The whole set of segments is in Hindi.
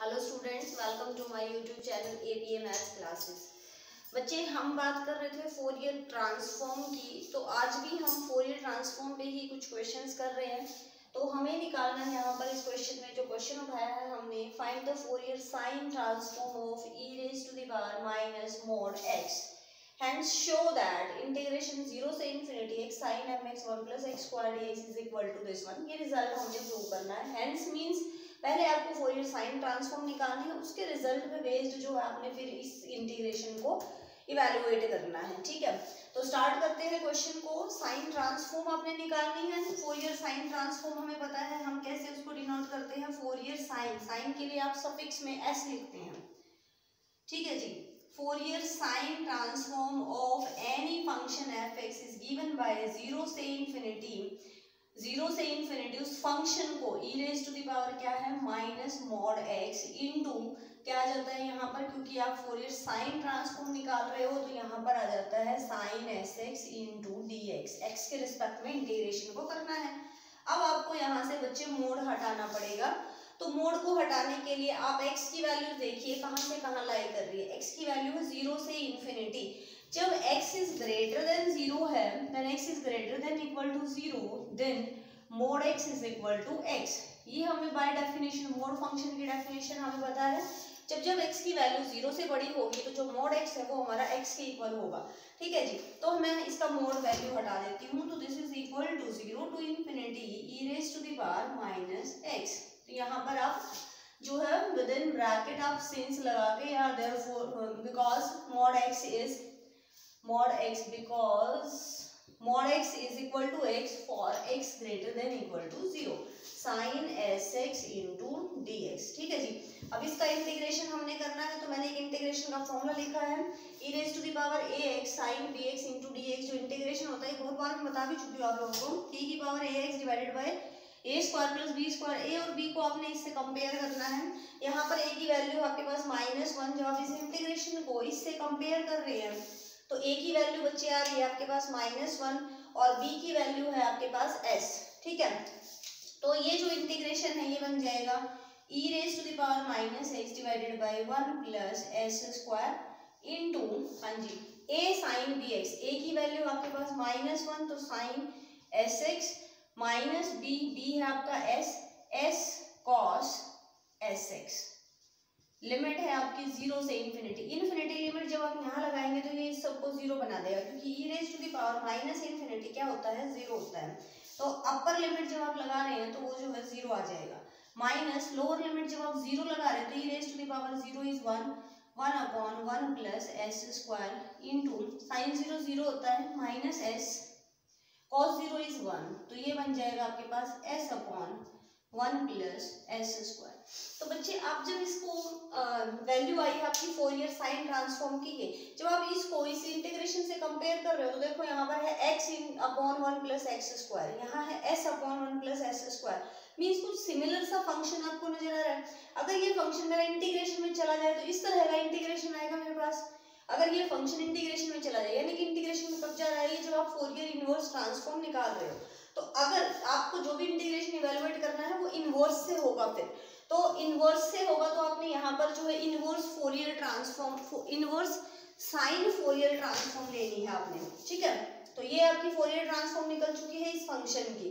Hello students, welcome to my YouTube channel APA maths classes. बच्चे, हम बात कर रहे थे फोरियर ट्रांसफॉर्म की, तो आज भी हम फोरियर ट्रांसफॉर्म पे ही कुछ क्वेश्चंस कर रहे हैं। तो हमें निकालना है यहाँ पर इस क्वेश्चन में जो क्वेश्चन उठाया है हमने, find the Fourier sine transform of e raise to the power minus mod x, hence show that integration 0 से infinity x sin mx 1 plus x square dx is equal to this one। ये रिजल्ट हमने प्रूव करना है। hence means पहले आपको फोरियर साइन ट्रांसफॉर्म निकालनी है, उसके रिजल्ट पे बेस्ड जो है आपने फिर इस इंटीग्रेशन को इवैल्यूएट करना है। ठीक है, तो स्टार्ट करते हैं क्वेश्चन को। साइन ट्रांसफॉर्म आपने निकालनी है। फोरियर साइन ट्रांसफॉर्म हमें पता है हम कैसे उसको डिनोट करते हैं। फोरियर साइन, साइन के लिए आप सफिक्स में s लिखते हैं। ठीक है जी, Fourier sine transform of any function f(x) is given by 0 से इन्फिनिटी उस फंक्शन को e raise to the power क्या है माइनस मॉड x इनटू क्या आ जाता है यहाँ पर, क्योंकि आप फोरियर साइन ट्रांसफॉर्म निकाल रहे हो तो यहाँ पर आ जाता है sine sx into dx, x के रिस्पेक्ट में इंटीग्रेशन को करना है। अब आपको यहाँ से बच्चे मोड हटाना पड़ेगा। तो मोड को हटाने के लिए आप x की वैल्यू देखिए कहाँ से कहाँ लाई कर रही है। x की वैल्यू है 0 से इन्फिनिटी। जब x इज ग्रेटर देन 0 है, then x is greater than equal to 0, then mod x is equal to x। ये हमें बाय डेफिनेशन, मोड फंक्शन की डेफिनेशन हमें पता है। जब x की वैल्यू 0 से बड़ी होगी तो जो मोड x है वो हमारा x के इक्वल होगा। ठीक है जी, तो मैं इसका मोड वैल्यू हटा देती हूँ। तो this is equal to 0 to infinity e raise to the power minus x। तो यहाँ पर आप जो है विद इन ब्रैकेट आप सिंस लगा के या therefore because mod x is equal to x for x greater than equal to 0 sin sx into dx। ठीक है जी, अब इसका इंटीग्रेशन हमने करना है। तो मैंने एक इंटीग्रेशन का फॉर्मूला लिखा है e raise to the power ax sin bx into dx। जो इंटीग्रेशन होता है बहुत बार मैं बता भी चुकी हूँ आप लोगों को, t की power ax divided by a square plus b square. a और b को आपने इससे कंपेयर करना है। यहाँ पर a की वैल्यू आपके पास -1, जब आप इस इंटीग्रेशन को इससे कंपेयर कर रहे हैं तो a की वैल्यू बच्चे आ रही है आपके पास -1 और b की वैल्यू है आपके पास s। ठीक है, तो ये जो इंटीग्रेशन है ये बन जाएगा e raise to the power minus x divided by 1 plus s square into, हाँ जी, a साइन bx। a की वैल्यू आपके पास -1 तो साइन sx माइनस b है आपका s cos sx। लिमिट है आपकी 0 से इन्फिनिटी लिमिट जब आप यहाँ लगाएंगे तो ये सबको 0 बना देगा, क्योंकि e raise to the power minus infinity क्या होता है 0 होता है। तो अपर लिमिट जब आप लगा रहे हैं तो वो जो है 0 आ जाएगा। माइनस लोअर लिमिट जब आप 0 लगा रहे हैं तो e raise to the power 0 is 1 plus s square into sine 0 होता है माइनस s cos 0 इज 1, तो ये बन जाएगा आपके पास s upon 1 plus s square. तो बच्चे आप जब इसको वैल्यू आई है आपकी फोरियर साइन ट्रांसफॉर्म की है, जब आप इसको इस इंटीग्रेशन से कंपेयर कर रहे हो तो देखो यहाँ पर है x upon 1 plus x square, यहाँ है s upon 1 plus S square. Means कुछ सिमिलर सा फंक्शन आपको नजर आ रहा है। अगर ये फंक्शन मेरा इंटीग्रेशन में चला जाए तो इस तरह का इंटीग्रेशन आएगा मेरे पास। अगर ये फंक्शन इंटीग्रेशन में चला जाए, यानी कि इंटीग्रेशन में कब जा रहा है ये, जब आप फोरियर इनवर्स ट्रांसफॉर्म निकाल रहे हो। तो अगर आपको जो भी इंटीग्रेशन इवैल्यूएट करना है वो इनवर्स से होगा, फिर तो इनवर्स से होगा तो आपने यहाँ पर जो है inverse Fourier transform, inverse sine Fourier transform लेनी है आपने। ठीक है, तो ये आपकी फोरियर ट्रांसफॉर्म निकल चुकी है इस फंक्शन की।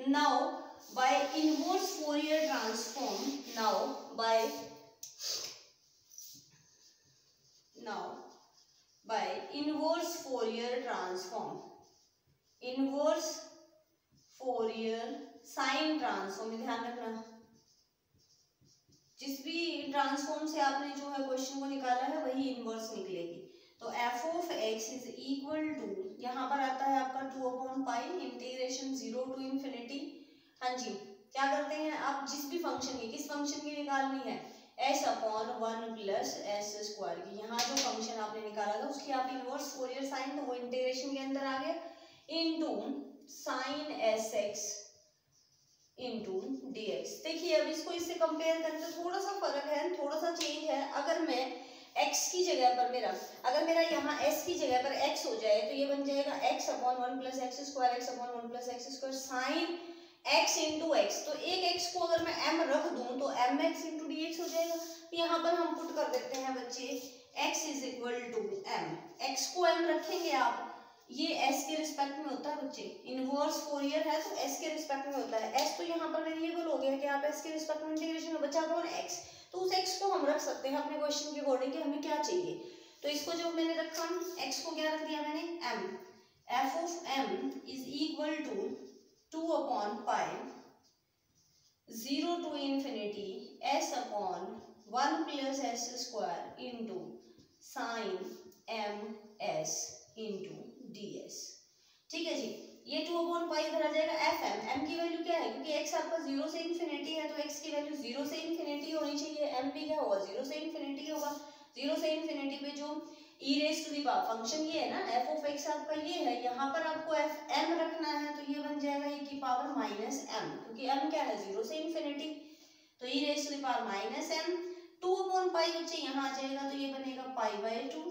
Now by inverse Fourier transform, now by inverse Fourier transform, inverse Fourier sine transform, ध्यान रखना जिस भी ट्रांसफॉर्म से आपने जो है क्वेश्चन को निकाला है वही इनवर्स निकलेगी। तो f of x is equal to, यहाँ पर आता है आपका 2/पाई इंटीग्रेशन 0 टू इन्फिनिटी। हाँ जी, क्या करते हैं आप जिस भी फंक्शन की, किस फंक्शन की निकालनी है, s upon 1 plus S square की। यहाँ जो फंक्शन आपने निकाला था उसकी आप इनवर्स फोरियर साइन, तो वो इंटीग्रेशन के अंदर आ गया into sine sx into dx। देखिए अब इसको इससे कंपेयर करें तो थोड़ा सा फर्क है, थोड़ा सा चेंज है। अगर मैं x की जगह पर अगर मेरा यहाँ s की जगह पर x हो जाए तो ये बन जाएगा x upon 1 plus x square, x upon 1 plus x square sine x into x. तो एक x को अगर मैं m रख दूं तो mx इंटू डी एक्स हो जाएगा। यहाँ पर हम पुट कर देते हैं बच्चे x is equal to m, x को m रखेंगे आप, ये s के रिस्पेक्ट में होता है बच्चे, इनवर्स फोरियर है तो s के रिस्पेक्ट में होता है। s तो यहाँ पर वेरिएबल हो गया कि आप s के रिस्पेक्ट में इंटीग्रेशन में बचा कौन x, तो उस x को हम रख सकते हैं अपने क्वेश्चन के अकॉर्डिंग कि हमें क्या चाहिए। तो इसको जो मैंने रखा x को क्या रख दिया मैंने m, f of m is equal to 2 upon pi 0 to infinity s upon 1 plus S square into sine m s into D S. ठीक है जी, ये 2 अपॉन पाई इधर आ जाएगा एफ एम, एम की वैल्यू क्या है, क्योंकि x आपका 0 से इन्फिनिटी है तो x की वैल्यू 0 से इन्फिनिटी होनी चाहिए, m भी क्या होगा 0 से इन्फिनिटी होगा। 0 से इन्फिनिटी पे जो e raise to the power function ये है ना f ऑफ x आपका ये है, यहाँ पर आपको f m रखना है तो ये बन जाएगा e की पावर माइनस m, क्योंकि m क्या है 0 से इन्फिनिटी, तो e raise to the power minus m 2 upon pi बच्चे यहाँ आ जाएगा तो ये बनेगा pi by 2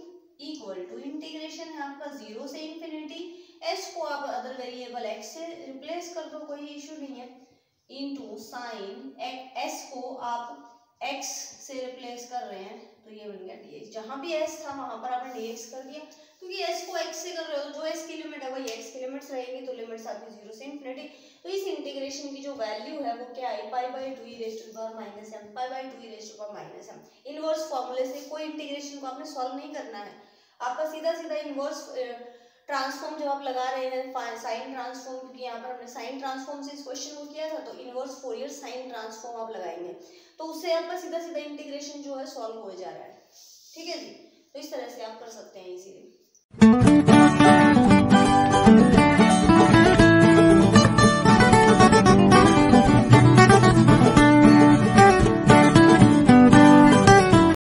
equal to integration है आपका 0 से इन्फिनिटी, s को आप अदर वेरिएबल x से रिप्लेस कर दो, कोई इशू नहीं है, इनटू साइन s को आप x से रिप्लेस कर रहे हैं तो ये बन गया dx, जहां भी s था वहां पर आपने dx कर दिया, क्योंकि s को x से कर रहे हो, जो s की लिमिट है वही x की लिमिट्स रहेंगी, तो लिमिट्स आपकी 0 से इन्फिनिटी। तो इस इंटीग्रेशन की जो वैल्यू है वो क्या है, pi by 2 e raise to the power minus m, pi by 2 e raise to the power minus m। Inverse फार्मूले से कोई इंटीग्रेशन को आपने सॉल्व नहीं करना है, आपका सीधा सीधा इनवर्स ट्रांसफॉर्म जब आप लगा रहे हैं साइन ट्रांसफॉर्म, क्योंकि यहाँ पर हमने साइन ट्रांसफॉर्म से इस क्वेश्चन को किया था, तो इनवर्स फोरियर साइन ट्रांसफॉर्म आप लगाएंगे तो उससे आपका सीधा सीधा इंटीग्रेशन जो है सॉल्व हो जा रहा है। ठीक है जी, तो इस तरह से आप कर सकते हैं इजीली।